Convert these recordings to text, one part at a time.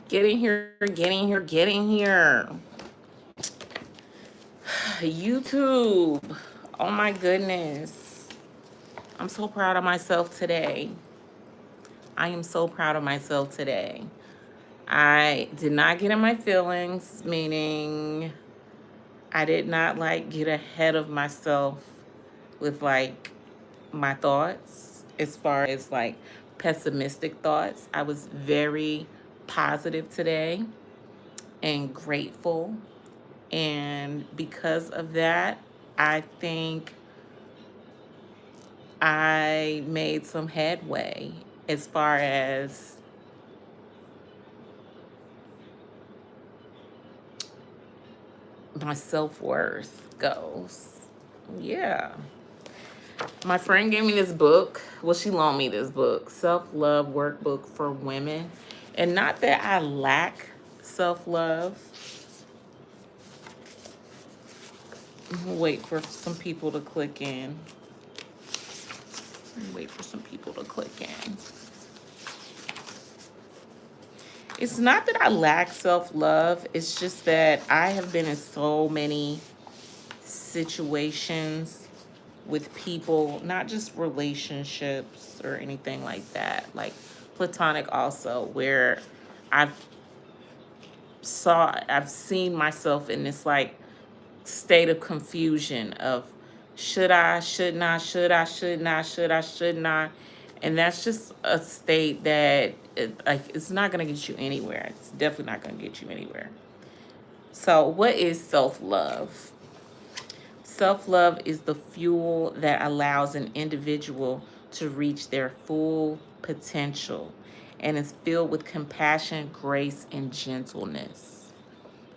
Get in here, get in here, get in here. YouTube. Oh my goodness. I'm so proud of myself today. I am so proud of myself today. I did not get in my feelings, meaning I did not like get ahead of myself with like my thoughts as far as like pessimistic thoughts. I was very positive today and grateful. And because of that, I think I made some headway as far as my self worth goes. Yeah. My friend gave me this book. Well, she loaned me this book, Self Love Workbook for Women. And not that I lack self love. Wait for some people to click in. Wait for some people to click in. It's not that I lack self love, it's just that I have been in so many situations with people, not just relationships or anything like that, like platonic also, where I've I've seen myself in this like state of confusion of should I, should not, should I, should not, should I, should not. And that's just a state that like it's not gonna get you anywhere. It's definitely not gonna get you anywhere. So what is self-love? Self-love is the fuel that allows an individual to reach their full potential and is filled with compassion, grace, and gentleness.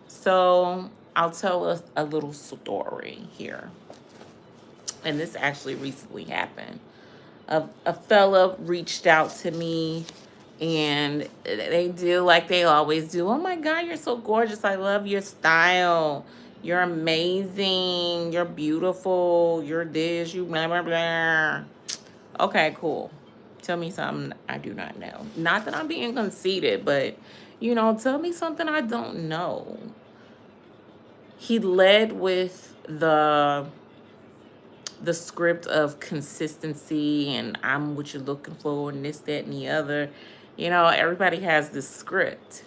So I'll tell us a little story here. And this actually recently happened. A fella reached out to me and they do like they always do. Oh my God, you're so gorgeous. I love your style. You're amazing. You're beautiful. You're this, you blah, blah, blah. Okay, cool. Tell me something I do not know. Not that I'm being conceited, but, tell me something I don't know. He led with the script of consistency and I'm what you're looking for and this, that, and the other. Everybody has this script.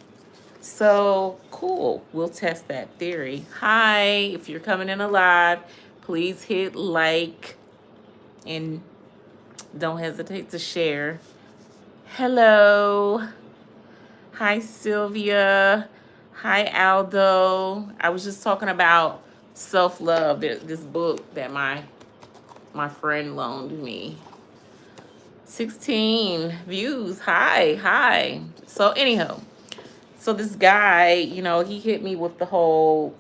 So cool. We'll test that theory. Hi, if you're coming in alive, please hit like and don't hesitate to share. Hello. Hi, Sylvia. Hi, Aldo. I was just talking about self-love, this book that my friend loaned me. 16 views. Hi. So anyhow, so this guy, he hit me with the whole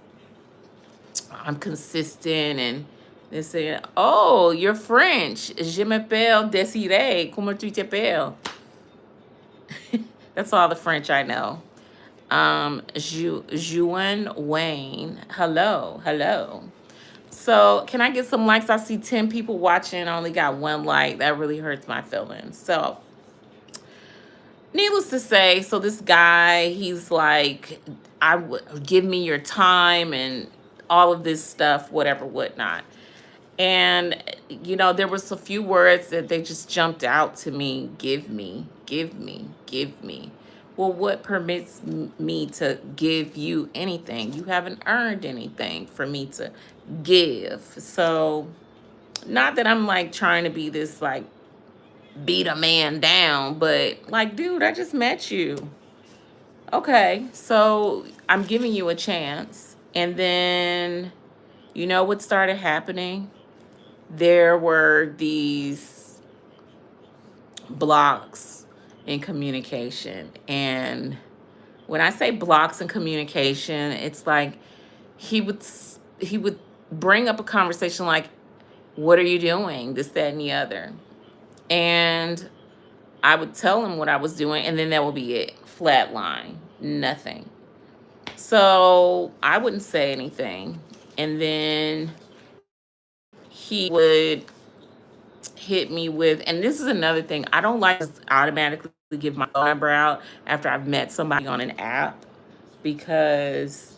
I'm consistent and they say, oh, you're French. Je m'appelle Desiree. Comment tu t'appelles? That's all the French I know. Juan Wayne. Hello. So can I get some likes? I see 10 people watching. I only got one like. That really hurts my feelings. So needless to say, so this guy, he's like, I would give me your time and all of this stuff, whatever, whatnot. And, there was a few words that they just jumped out to me. Give me. Well, what permits me to give you anything? You haven't earned anything for me to give. So, not that I'm like trying to be this like beat a man down, but like, dude, I just met you. Okay, so I'm giving you a chance. And then, what started happening? There were these blocks in communication. And when I say blocks in communication, it's like he would bring up a conversation like, what are you doing? This, that, and the other. And I would tell him what I was doing, and then that would be it. Flat line. Nothing. So I wouldn't say anything. And then he would hit me with, and this is another thing, I don't like to automatically give my phone number out after I've met somebody on an app, because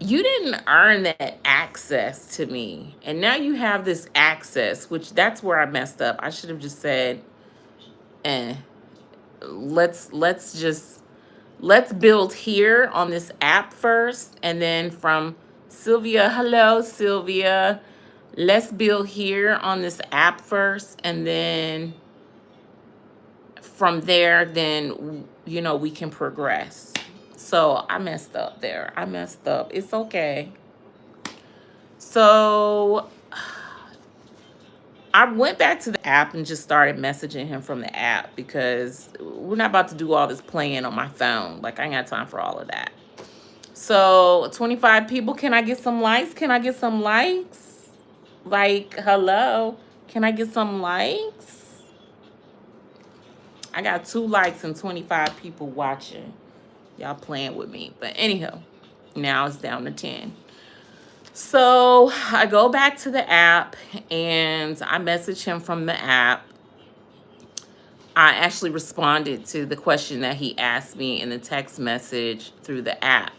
you didn't earn that access to me. And now you have this access, which that's where I messed up. I should have just said, eh, let's build here on this app first, and then from Sylvia, hello Sylvia, let's build here on this app first, and then from there, then we can progress. So I messed up there. I messed up. It's okay. So I went back to the app and just started messaging him from the app, because we're not about to do all this playing on my phone. Like, I ain't got time for all of that. So 25 people. Can I get some likes? Can I get some likes? Like, hello. Can I get some likes? I got 2 likes and 25 people watching. Y'all playing with me. But anyhow, now it's down to 10. So I go back to the app and I message him from the app. I actually responded to the question that he asked me in the text message through the app,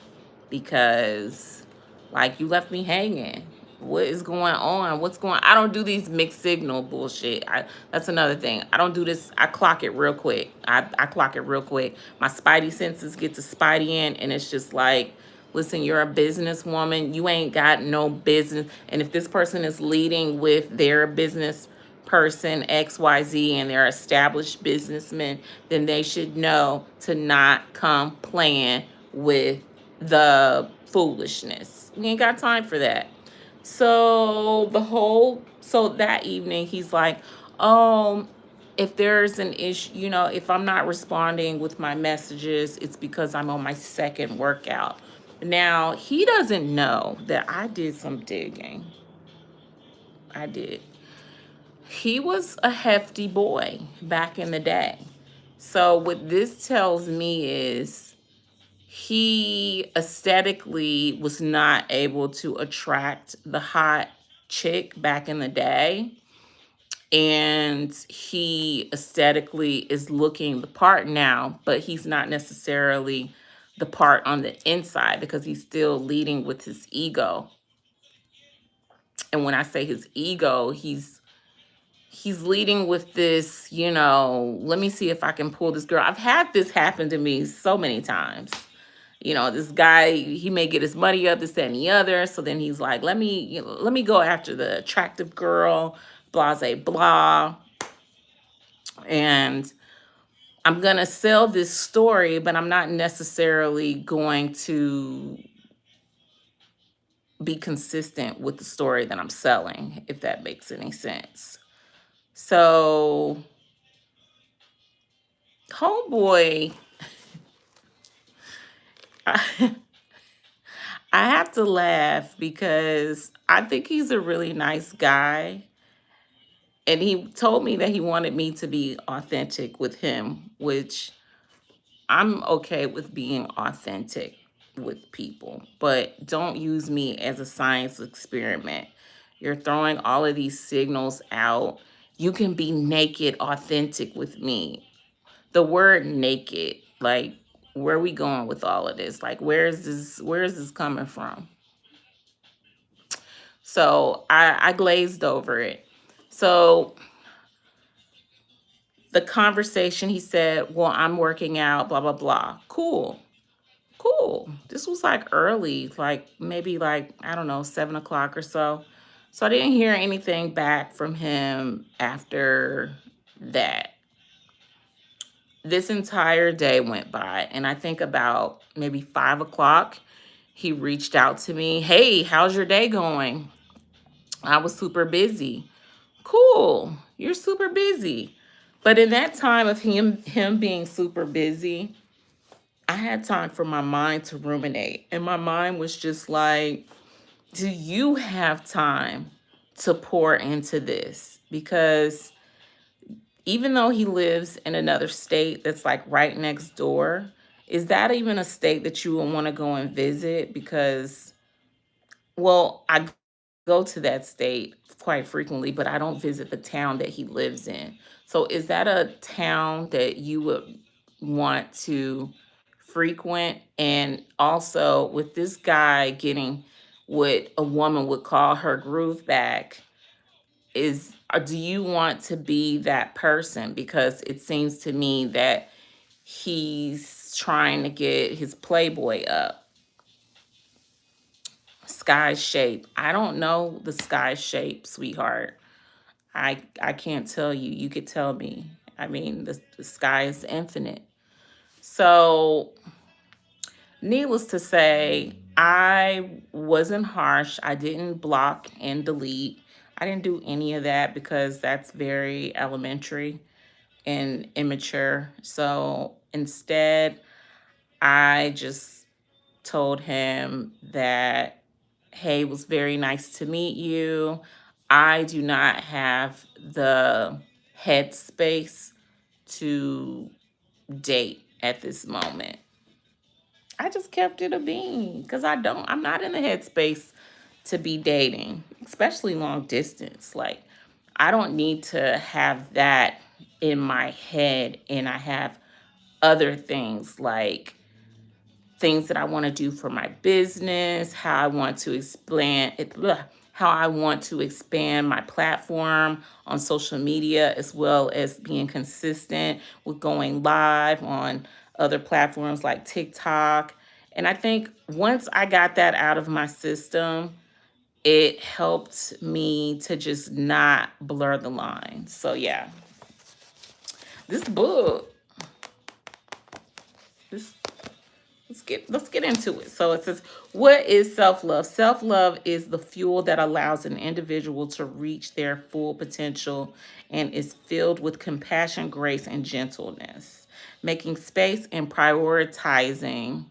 because, like, you left me hanging. What is going on? What's going on? I don't do these mixed signal bullshit. That's another thing. I don't do this. I clock it real quick. I clock it real quick. My spidey senses get to spidey in, and it's just like, listen, you're a businesswoman. You ain't got no business. And if this person is leading with their business person XYZ and they're established businessmen, then they should know to not come playing with the foolishness. We ain't got time for that. So that evening he's like, oh, if there's an issue, if I'm not responding with my messages, it's because I'm on my second workout. Now, he doesn't know that I did some digging. I did. He was a hefty boy back in the day. So what this tells me is he aesthetically was not able to attract the hot chick back in the day. And he aesthetically is looking the part now, but he's not necessarily the part on the inside, because he's still leading with his ego. And when I say his ego, he's leading with this, let me see if I can pull this girl. I've had this happen to me so many times. This guy, he may get his money up, this, that, and the other. So then he's like, let me go after the attractive girl, blah, blah, blah. And I'm going to sell this story, but I'm not necessarily going to be consistent with the story that I'm selling, if that makes any sense. So, homeboy, I have to laugh because I think he's a really nice guy. And he told me that he wanted me to be authentic with him, which I'm okay with being authentic with people, but don't use me as a science experiment. You're throwing all of these signals out. You can be naked, authentic with me. The word naked, like, where are we going with all of this? Like, where is this coming from? So I glazed over it. So the conversation, he said, well, I'm working out, blah, blah, blah. Cool. This was like early, like maybe like, I don't know, 7 o'clock or so. So I didn't hear anything back from him after that. This entire day went by, and I think about maybe 5 o'clock, he reached out to me. Hey, how's your day going? I was super busy. Cool, you're super busy. But in that time of him being super busy, I had time for my mind to ruminate. And my mind was just like, do you have time to pour into this? Because even though he lives in another state that's like right next door, is that even a state that you would want to go and visit? Because, well, I go to that state quite frequently, but I don't visit the town that he lives in. So is that a town that you would want to frequent? And also, with this guy getting what a woman would call her groove back, is or do you want to be that person? Because it seems to me that he's trying to get his Playboy up. Sky shape. I don't know the sky shape, sweetheart. I can't tell you. You could tell me. I mean, the sky is infinite. So, needless to say, I wasn't harsh. I didn't block and delete. I didn't do any of that because that's very elementary and immature. So, instead, I just told him that, hey, it was very nice to meet you. I do not have the headspace to date at this moment. I just kept it a bean because I'm not in the headspace to be dating, especially long distance. Like, I don't need to have that in my head, and I have other things like things that I want to do for my business, how I want to how I want to expand my platform on social media, as well as being consistent with going live on other platforms like TikTok. And I think once I got that out of my system, it helped me to just not blur the lines. So yeah, this book, this let's get into it. So it says, what is self-love? Self-love is the fuel that allows an individual to reach their full potential and is filled with compassion, grace, and gentleness. Making space and prioritizing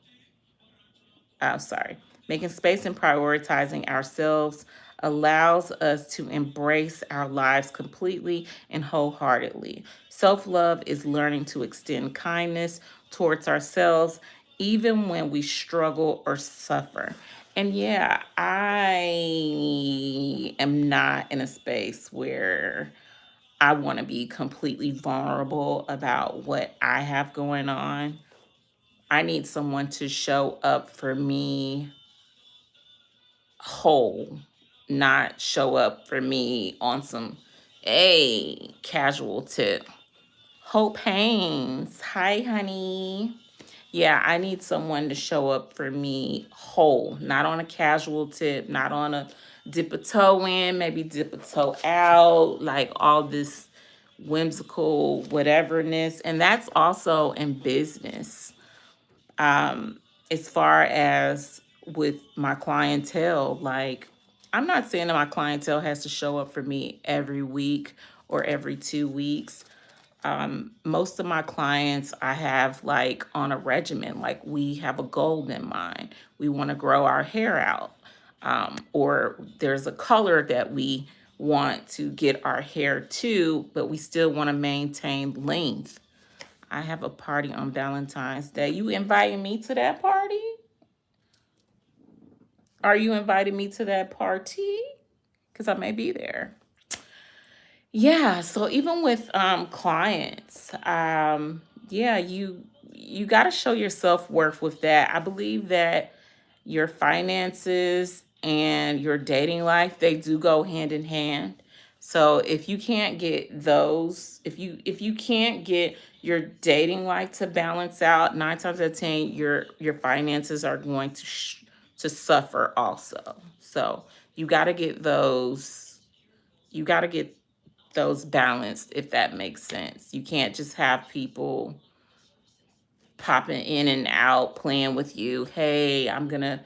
sorry, making space and prioritizing ourselves allows us to embrace our lives completely and wholeheartedly. Self love is learning to extend kindness towards ourselves, even when we struggle or suffer. And yeah, I am not in a space where I want to be completely vulnerable about what I have going on. I need someone to show up for me whole, not show up for me on some a casual tip. Hope Haynes. Hi, honey. Yeah, I need someone to show up for me whole, not on a casual tip, not on a dip a toe in, maybe dip a toe out, like all this whimsical whateverness. And that's also in business. As far as with my clientele, like, I'm not saying that my clientele has to show up for me every week or every 2 weeks. Most of my clients I have like on a regimen, like we have a goal in mind. We want to grow our hair out. Or there's a color that we want to get our hair to, but we still want to maintain length. I have a party on Valentine's Day. You inviting me to that party? Are you inviting me to that party? Because I may be there. Yeah, so even with clients, yeah, you got to show your self-worth with that. I believe that your finances and your dating life, they do go hand in hand. So if you can't get those, if you can't get your dating life to balance out, 9 times out of 10, your finances are going to suffer also. So you got to get those. You got to get those balanced, if that makes sense. You can't just have people popping in and out playing with you. Hey, I'm gonna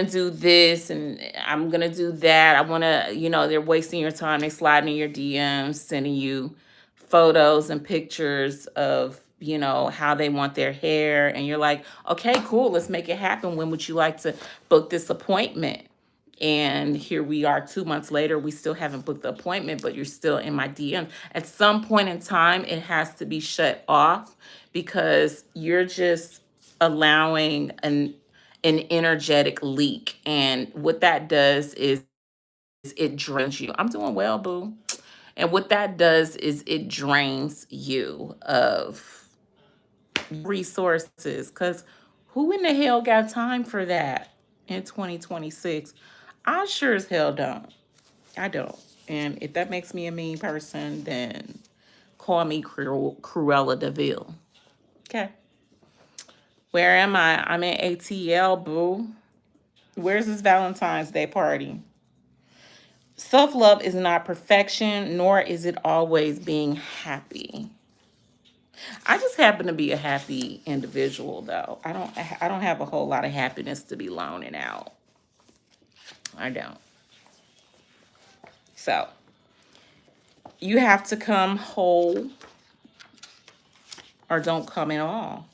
do this and I'm gonna do that. I wanna, they're wasting your time. They sliding in your DMs, sending you photos and pictures of, how they want their hair. And you're like, okay, cool, let's make it happen. When would you like to book this appointment? And here we are 2 months later, we still haven't booked the appointment, but you're still in my DM. At some point in time, it has to be shut off because you're just allowing an energetic leak. And what that does is it drains you. I'm doing well, boo. And what that does is it drains you of resources. Because who in the hell got time for that in 2026? I sure as hell don't. I don't. And if that makes me a mean person, then call me Cruella DeVille. Okay. Where am I? I'm in ATL, boo. Where's this Valentine's Day party? Self love is not perfection, nor is it always being happy. I just happen to be a happy individual, though. I don't have a whole lot of happiness to be loaning out. I don't. So you have to come whole or don't come at all,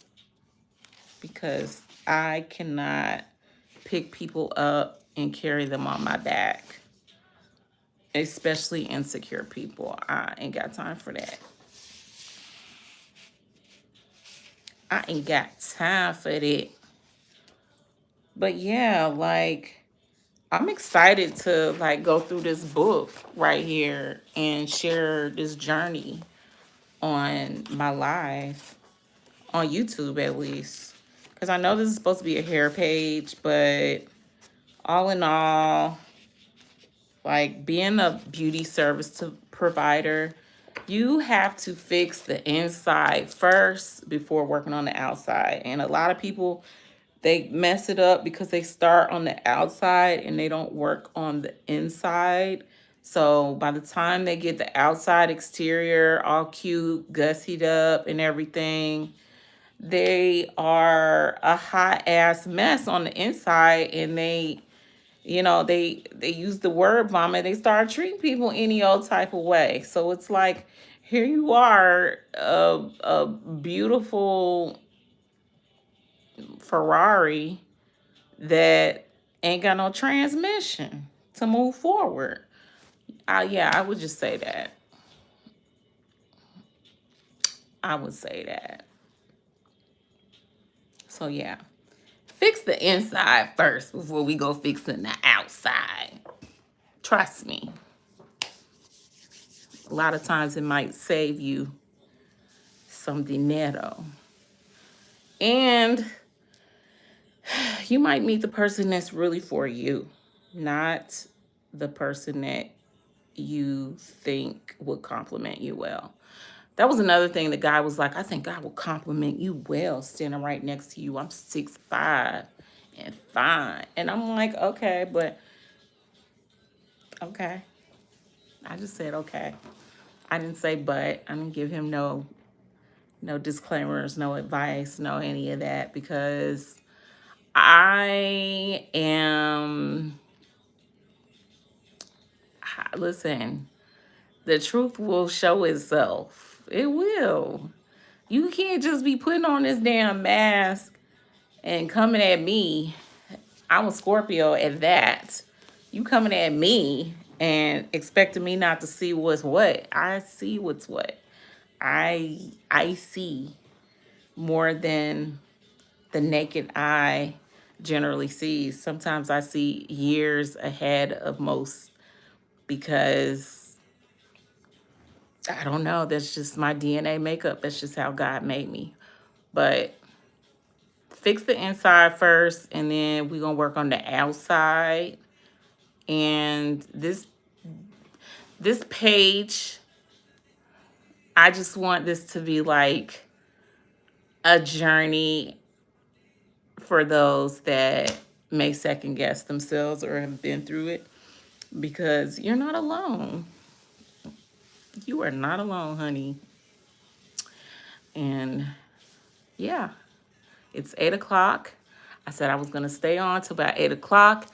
because I cannot pick people up and carry them on my back, especially insecure people. I ain't got time for that. I ain't got time for that. But yeah, like, I'm excited to like go through this book right here and share this journey on my live on YouTube, at least. Because I know this is supposed to be a hair page, but all in all, like, being a beauty service provider, you have to fix the inside first before working on the outside. And a lot of people, they mess it up because they start on the outside and they don't work on the inside. So by the time they get the outside exterior all cute, gussied up and everything, they are a hot ass mess on the inside. And they use the word vomit. They start treating people any old type of way. So it's like, here you are, a beautiful Ferrari that ain't got no transmission to move forward. Yeah, I would just say that. I would say that. So yeah, fix the inside first before we go fixing the outside. Trust me. A lot of times it might save you some dinero. And you might meet the person that's really for you, not the person that you think would compliment you well. That was another thing. The guy was like, I think God will compliment you well standing right next to you. I'm 6'5" and fine. And I'm like, okay, but okay. I just said okay. I didn't say but. I didn't give him no disclaimers, no advice, no any of that, because I am, listen, the truth will show itself. It will. You can't just be putting on this damn mask and coming at me. I'm a Scorpio at that. You coming at me and expecting me not to see what's what. I see what's what. I see more than the naked eye generally sees. Sometimes I see years ahead of most, because I don't know, that's just my DNA makeup. That's just how God made me. But fix the inside first, and then we're going to work on the outside. And this page, I just want this to be like a journey for those that may second guess themselves or have been through it, because you're not alone. You are not alone, honey. And yeah, it's 8 o'clock. I said I was going to stay on till about 8 o'clock.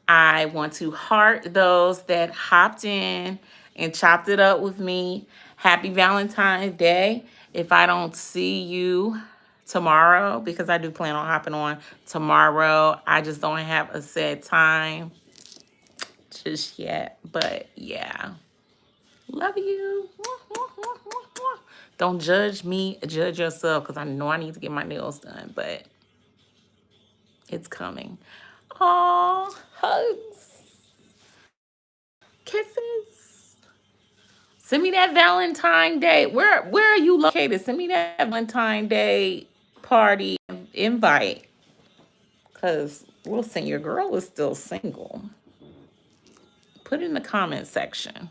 I want to heart those that hopped in and chopped it up with me. Happy Valentine's Day. If I don't see you tomorrow, because I do plan on hopping on tomorrow, I just don't have a set time just yet. But yeah, love you. Don't judge me, judge yourself, because I know I need to get my nails done, but it's coming. Oh, hugs. Kisses. Send me that Valentine Day. Where are you located? Send me that Valentine Day party invite. Cause listen, your girl is still single. Put it in the comment section.